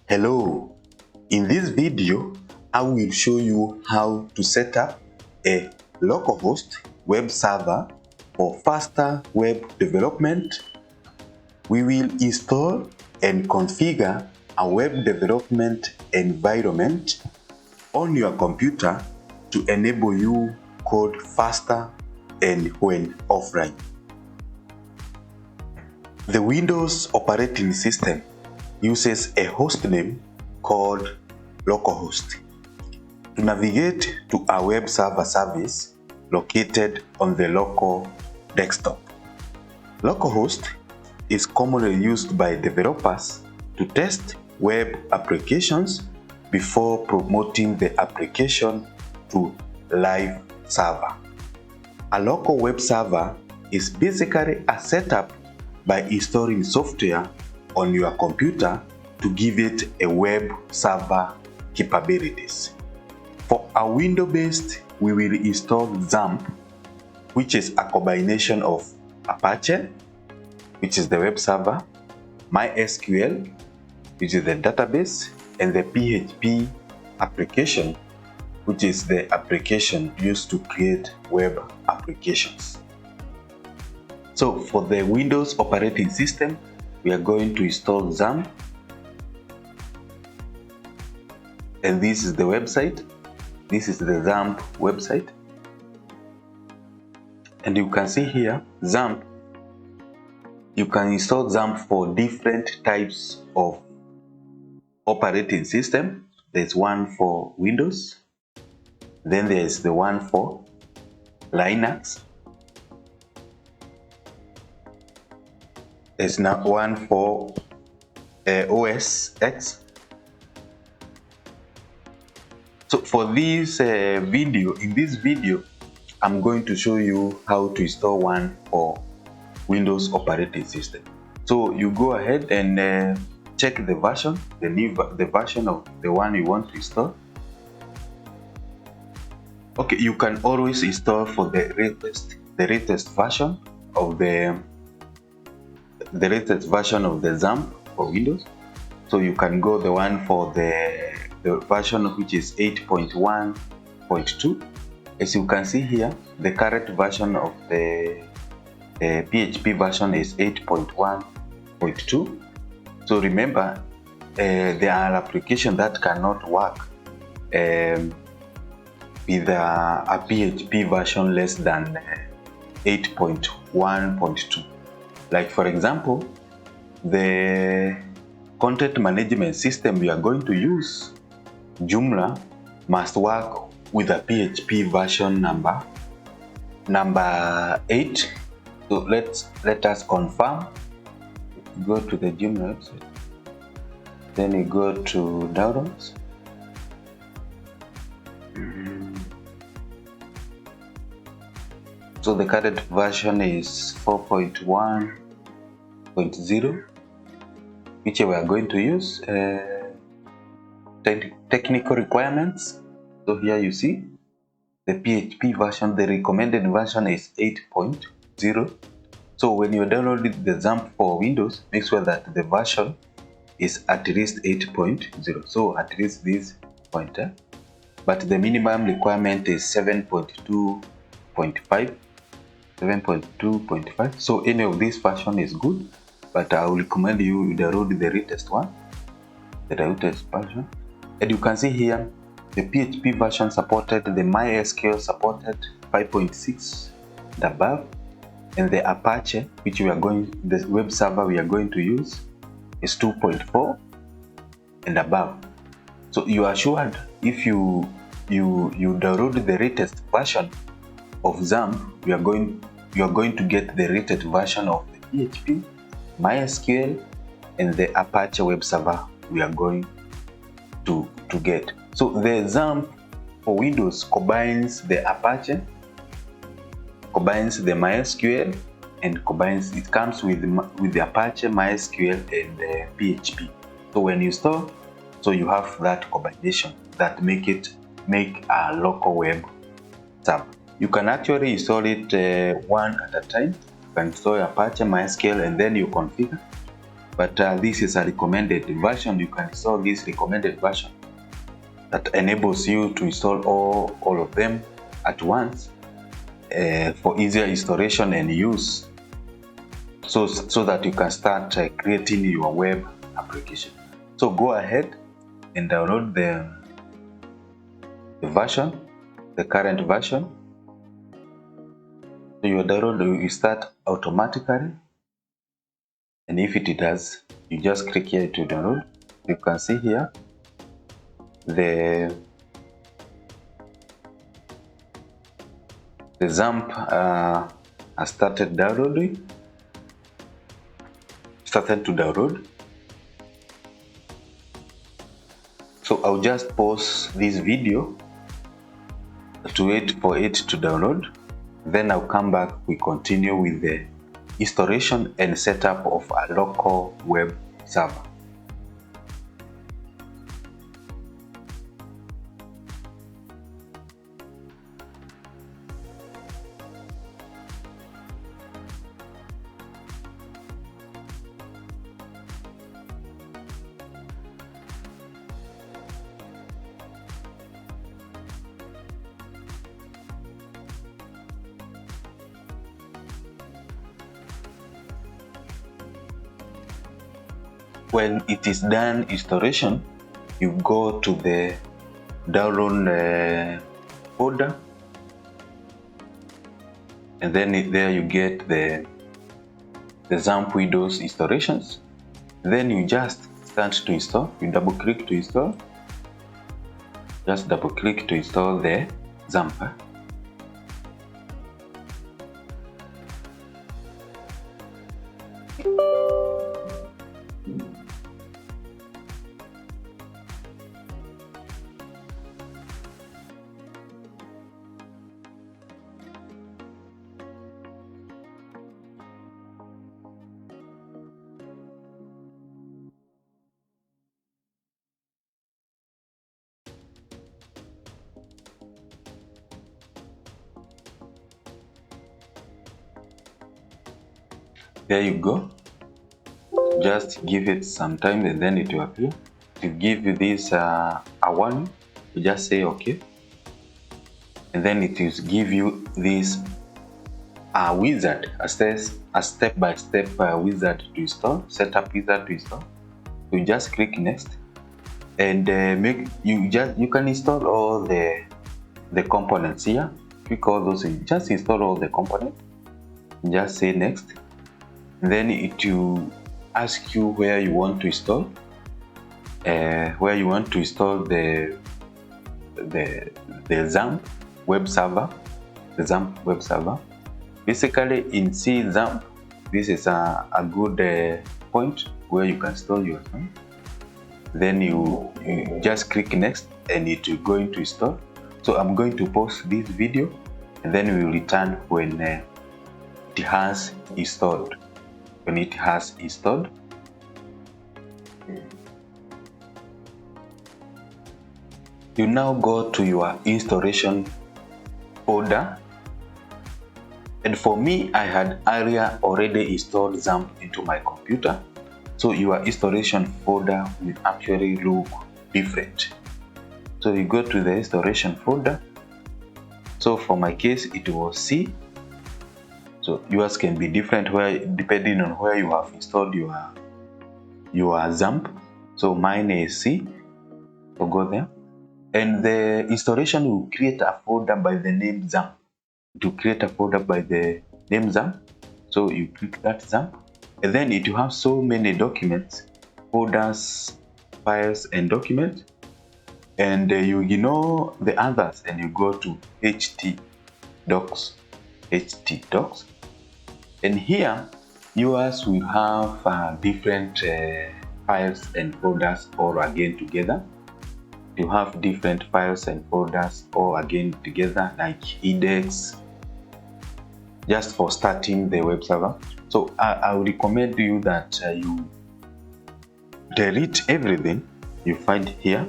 Hello, in this video I will show you how to set up a localhost web server for faster web development. We will install and configure a web development environment on your computer to enable you code faster and when offline. The Windows operating system uses a hostname called Localhost to navigate to a web server service located on the local desktop. Localhost is commonly used by developers to test web applications before promoting the application to live server. A local web server is basically a setup by installing software on your computer to give it a web server capabilities. For a Windows-based, we will install Xampp, which is a combination of Apache, which is the web server, MySQL, which is the database, and the PHP application, which is the application used to create web applications. So for the Windows operating system, we are going to install Xampp, and this is the website. This is the Xampp website, and you can see here Xampp. You can install Xampp for different types of operating system. There's one for Windows, then there's the one for Linux. There's now one for OS X. So for this in this video, I'm going to show you how to install one for Windows operating system. So you go ahead and check the version, the version of the one you want to install. Okay, you can always install for the latest version of the Xampp for Windows. So you can go the one for the version which is 8.1.2. As you can see here, the current version of the PHP version is 8.1.2. So remember, there are applications that cannot work with a PHP version less than 8.1.2. Like for example, the content management system we are going to use, Joomla, must work with a PHP version number 8. So let us confirm. Go to the Joomla website, then you go to downloads. So the current version is 4.1.0, which we are going to use. Technical requirements. So here you see the PHP version, the recommended version is 8.0. So when you download the Xampp for Windows, make sure that the version is at least 8.0. So at least this pointer. But the minimum requirement is 7.2.5. 7.2.5. So any of this version is good, but I will recommend you download the latest one, the latest version. And you can see here the PHP version supported, the MySQL supported 5.6 and above, and the Apache, which the web server we are going to use, is 2.4 and above. So you are assured if you download the latest version of Xampp, you are going to get the latest version of the PHP, MySQL, and the Apache web server we are going to get. So the Xampp for Windows combines the Apache, combines the MySQL, and it comes with the Apache, MySQL, and the PHP. So when you install, so you have that combination that make a local web server. You can actually install it one at a time. You can install Apache, MySQL, and then you configure. but this is a recommended version. You can install this recommended version that enables you to install all of them at once for easier installation and use, so that you can start creating your web application. So go ahead and download the version, the current version. So your download will start automatically, and if it does, you just click here to download. You can see here the Xampp has started to download. So I'll just pause this video to wait for it to download. Then I'll come back. We continue with the installation and setup of a local web server. When it is done installation, you go to the download folder, and then there you get the Xampp Windows installations. Then you just start to install. You double click to install. Just double click to install the Xampp. There you go. Just give it some time and then it will appear. To give you this a warning, you just say OK, and then it will give you this wizard, a step-by-step wizard to install, setup wizard to install. You just click next, and you can install all the components here. Click all those. Just install all the components. Just say next. Then it will ask you where you want to install, the Xampp web server, Basically, in Xampp, this is a good point where you can install your Xampp. Then you just click next, and it will go into install. So I'm going to pause this video, and then we will return when it has installed. When it has installed, you now go to your installation folder, and for me, I had earlier already installed Xampp into my computer, so your installation folder will actually look different. So you go to the installation folder. So for my case, it was C. So yours can be different depending on where you have installed your Xampp. So mine is C. So go there, and the installation will create a folder by the name Xampp. To create a folder by the name Xampp, so you click that Xampp, and then it will have so many documents, folders, files, and documents, and you ignore the others, and you go to htdocs. And here, yours will have different files and folders all again together. You have different files and folders all again together, like index, just for starting the web server. So I would recommend you that you delete everything you find here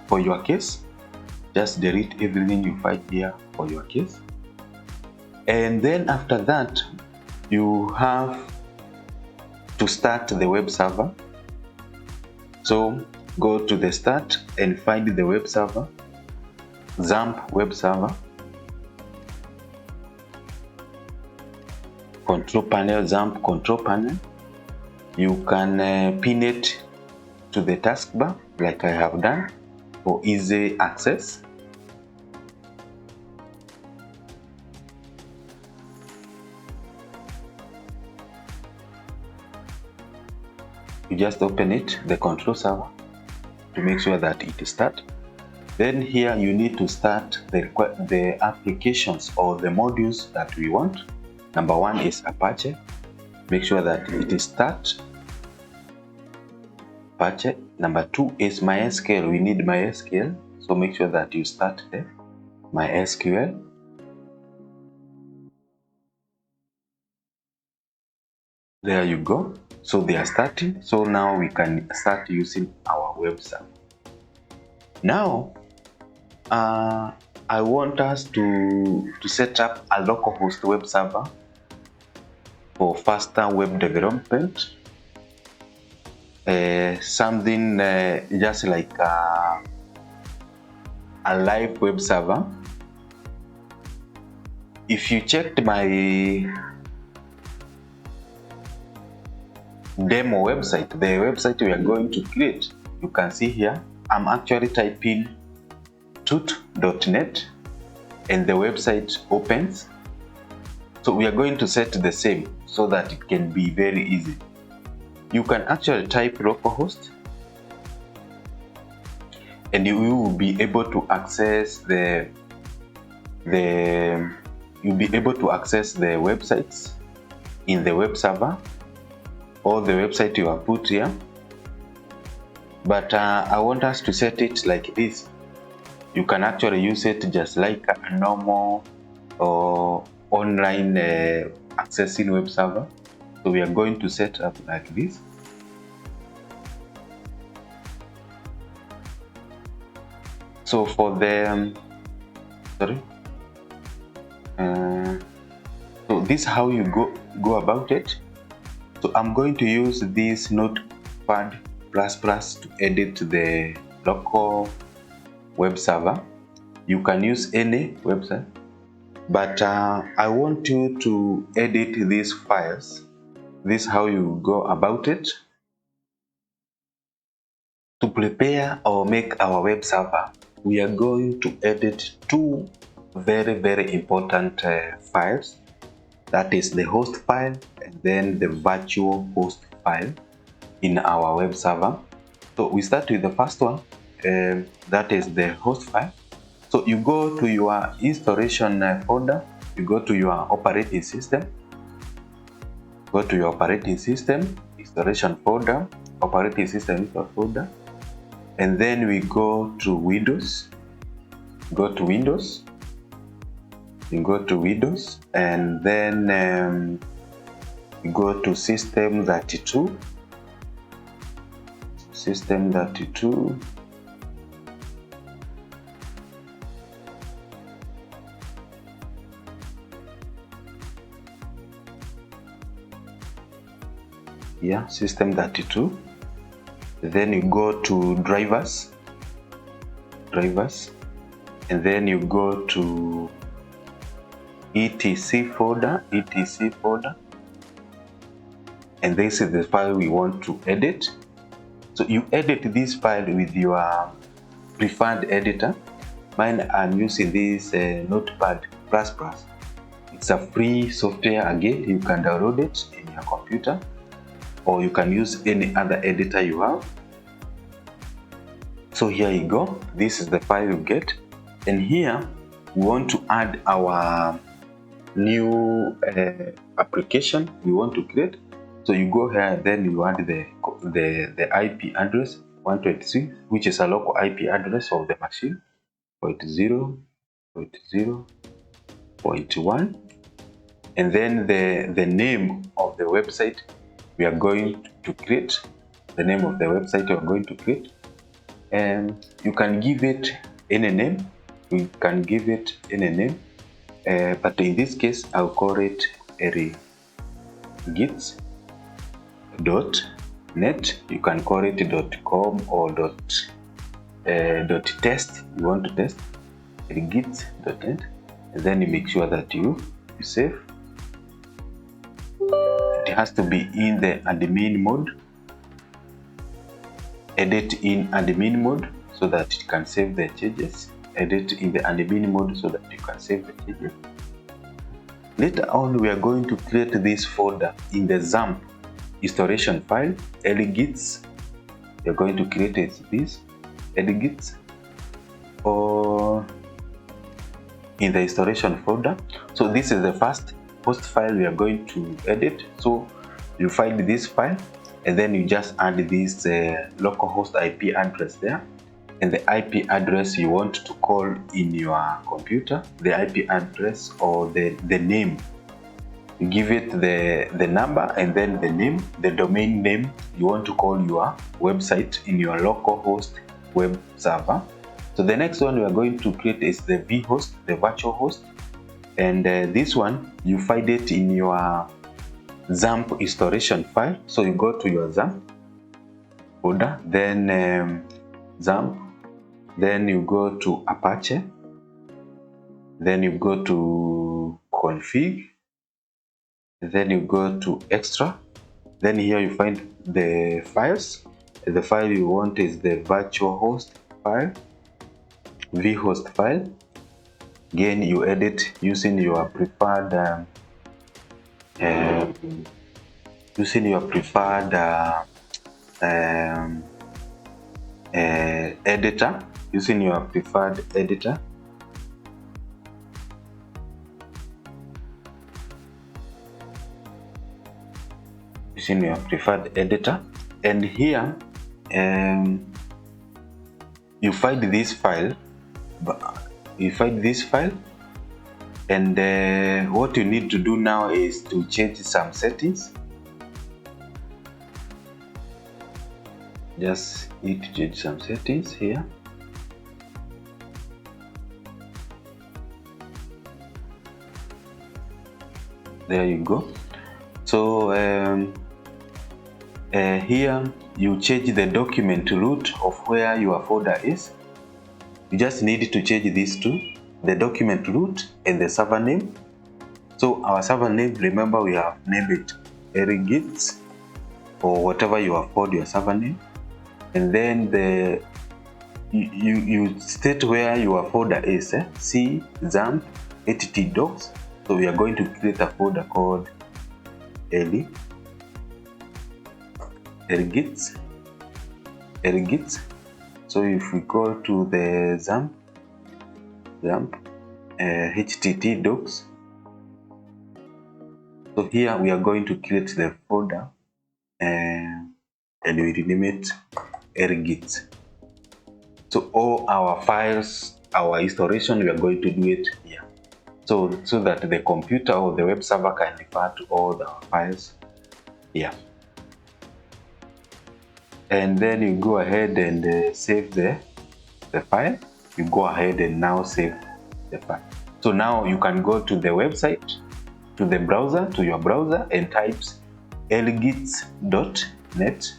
for your case. Just delete everything you find here for your case. And then after that, you have to start the web server. So go to the start and find the web server, Xampp web server, control panel, Xampp control panel. You can pin it to the taskbar like I have done for easy access. You just open it, the control server, to make sure that it starts. Then here you need to start the applications or the modules that we want. Number one is Apache. Make sure that it is start Apache. Number two is MySQL. We need MySQL, so make sure that you start the MySQL. There you go. So they are starting. So now we can start using our web server. Now I want us to set up a localhost web server for faster web development. Something just like a live web server. If you checked my demo website, the website we are going to create, you can see here, I'm actually typing toot.net and the website opens. So we are going to set the same so that it can be very easy. You can actually type localhost and you will be able to access the websites in the web server or the website you have put here. But I want us to set it like this. You can actually use it just like a normal or online accessing web server. So we are going to set up like this. So for the so this is how you go about it. So I'm going to use this Notepad++ to edit the local web server. You can use any website, but I want you to edit these files. This is how you go about it. To prepare or make our web server, we are going to edit two very important files. That is the host file and then the virtual host file in our web server. So we start with the first one, that is the host file. So you go to your installation folder, you go to your operating system, installation folder, operating system install folder, and then we go to Windows, and then we go to System 32. Yeah, System 32. Then you go to drivers, and then you go to etc folder, and this is the file we want to edit. So you edit this file with your preferred editor. Mine, I'm using this Notepad++. It's a free software. Again, you can download it in your computer, or you can use any other editor you have. So here you go. This is the file you get, and here we want to add our new application we want to create. So you go here, then you add the IP address 126, which is a local IP address of the machine, 0.0.0.1, and then the name of the website we are going to create. And you can give it any name. But in this case, I'll call it Gits. .net. You can call it .com or .test. You want to test git.net, and then you make sure that you save. It has to be in the admin mode. Edit in admin mode so that it can save the changes. Edit in the admin mode so that you can save the changes. Later on, we are going to create this folder in the Xampp installation file, lgits. We are going to create this lgits or in the installation folder. So this is the first host file we are going to edit. So you find this file and then you just add this localhost IP address there, and the IP address you want to call in your computer, the IP address or the name. You give it the number and then the name, the domain name you want to call your website in your localhost web server. So the next one we are going to create is the vhost, the virtual host, and this one you find it in your Xampp installation file. So you go to your Xampp folder, then Xampp, then you go to Apache, then you go to config, then you go to extra, then here you find the files. The file you want is the virtual host file, vhost file. Again, you edit using your preferred editor, using your preferred editor. Using your preferred editor, and here you find this file. And what you need to do now is to change some settings. Just need to change some settings here. There you go. So here you change the document root of where your folder is. You just need to change these two, the document root and the server name. So our server name, remember we have named it lgits or whatever you have called your server name, and then you state where your folder is. C Xampp htdocs. So we are going to create a folder called lgits. So if we go to the Xampp htdocs, so here we are going to create the folder and we rename it lgits. So all our files, our installation, we are going to do it here. So that the computer or the web server can refer to all the files here. And then you go ahead and save the file. You go ahead and now save the file. So now you can go to the website, to the browser, to your browser, and types lgits.net.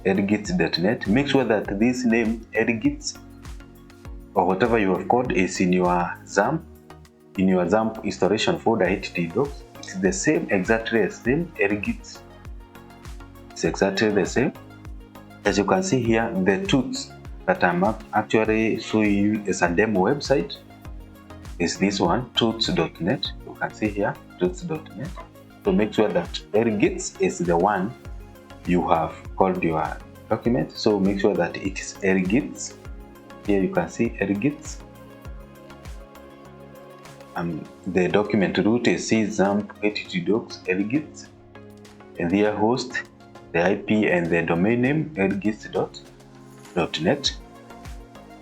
lgits.net. Make sure that this name lgits or whatever you have called is in your Xampp, installation folder htdocs. It's the same, exactly the same. lgits. It's exactly the same. As you can see here, the tools that I'm actually showing you as a demo website is this one, tools.net. You can see here, tools.net. So make sure that lgits is the one you have called your document. So make sure that it is lgits. Here you can see lgits. The document root is C Xampp htdocs lgits, and their host, the IP and the domain name lgits.net.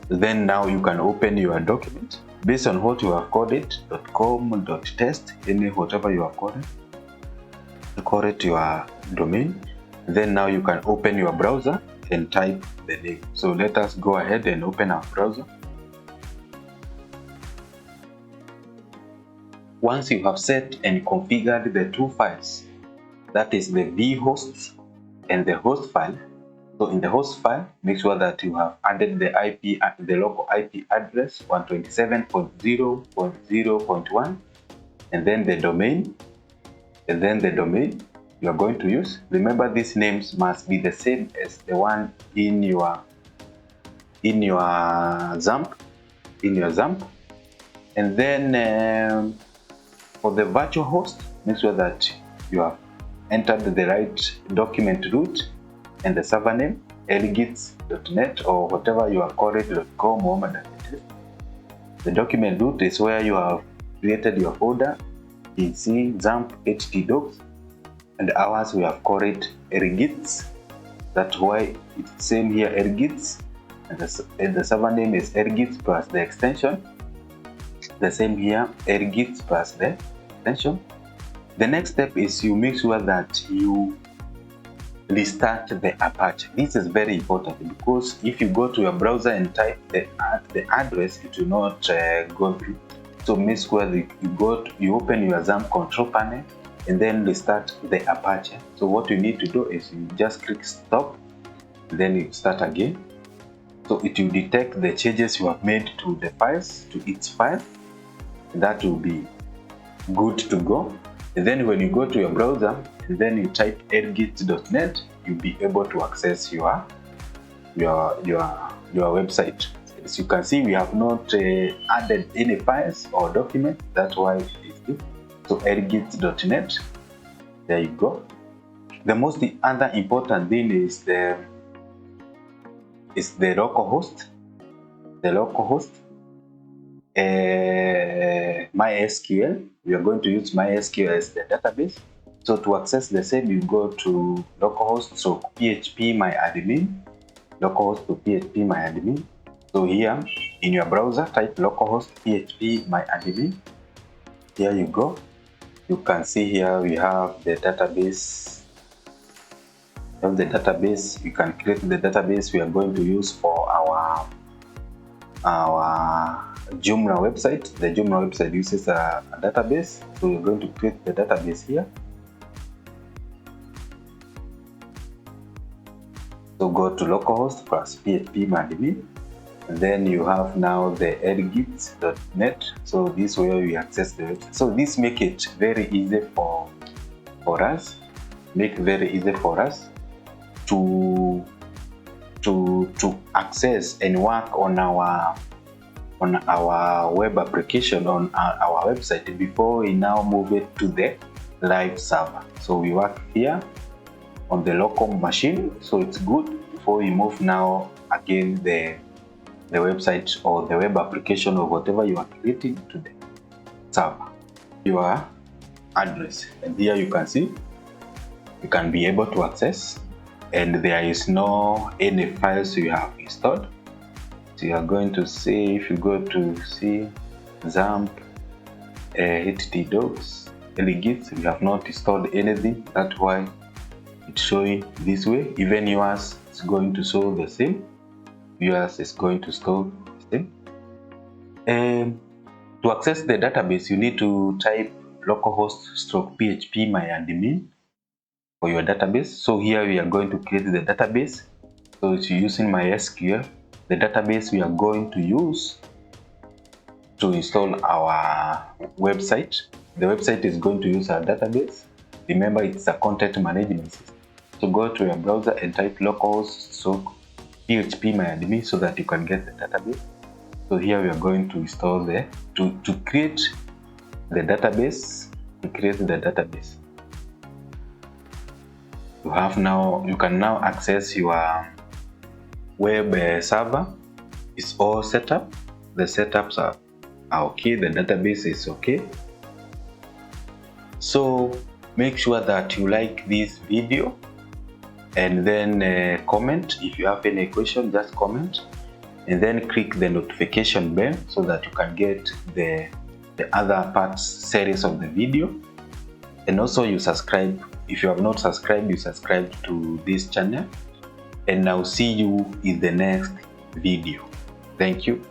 Then now you can open your document based on what you have called it, .com, .test, any whatever you have called it. Call it your domain. Then now you can open your browser and type the name. So let us go ahead and open our browser. Once you have set and configured the two files, that is the vhost and the host file. So in the host file, make sure that you have added the local IP address 127.0.0.1, and then the domain, you are going to use. Remember, these names must be the same as the one in your Xampp, and then for the virtual host, make sure that you have entered the right document root and the server name, elgits.net or whatever you are calling .com or whatever it is. The document root is where you have created your folder in C, Xampp, htdocs, and ours we have called it elgits. That's why it's same here, elgits, and the server name is elgits plus the extension. The same here, elgits plus the extension. The next step is you make sure that you restart the Apache. This is very important because if you go to your browser and type the address, it will not go through. So make sure that you open your Xampp control panel and then restart the Apache. So what you need to do is you just click stop, then you start again. So it will detect the changes you have made to the files, to its file. That will be good to go. And then when you go to your browser and then you type elgits.net, you'll be able to access your website. As you can see, we have not added any files or documents. That's why it is good. So elgits.net, there you go. The most other important thing is the localhost. The localhost. MySQL, we are going to use MySQL as the database. So to access the same, you go to localhost, so php myadmin, localhost to php myadmin. So here in your browser, type localhost php myadmin. Here you go. You can see here we have the database. You can create the database we are going to use for our Joomla website. The Joomla website uses a database, so we're going to create the database here. So go to localhost plus php myadmin, and then you have now the elgits.net. So this way we access the website. So this make it very easy for us. To access and work on our web application, on our website, before we now move it to the live server. So we work here on the local machine, so it's good before we move now again the website or the web application or whatever you are creating to the server. Your address, and here you can see you can be able to access, and there is no any files you have installed. So you are going to see, if you go to see Xampp, htdocs, elgits, we have not installed anything. That's why it's showing this way. Even yours is going to show the same. Yours is going to show the same. And to access the database, you need to type localhost/php myadmin for your database. So here we are going to create the database. So it's using MySQL. The database we are going to use to install our website. The website is going to use our database. Remember, it's a content management system. So go to your browser and type localhost/php myadmin so that you can get the database. So here we are going to install to create the database. You can now access your web server. It's all set up. The setups are okay. The database is okay. So make sure that you like this video, and then comment. If you have any question, just comment, and then click the notification bell so that you can get the other parts series of the video. And also you subscribe. If you have not subscribed, you subscribe to this channel. And I'll see you in the next video. Thank you.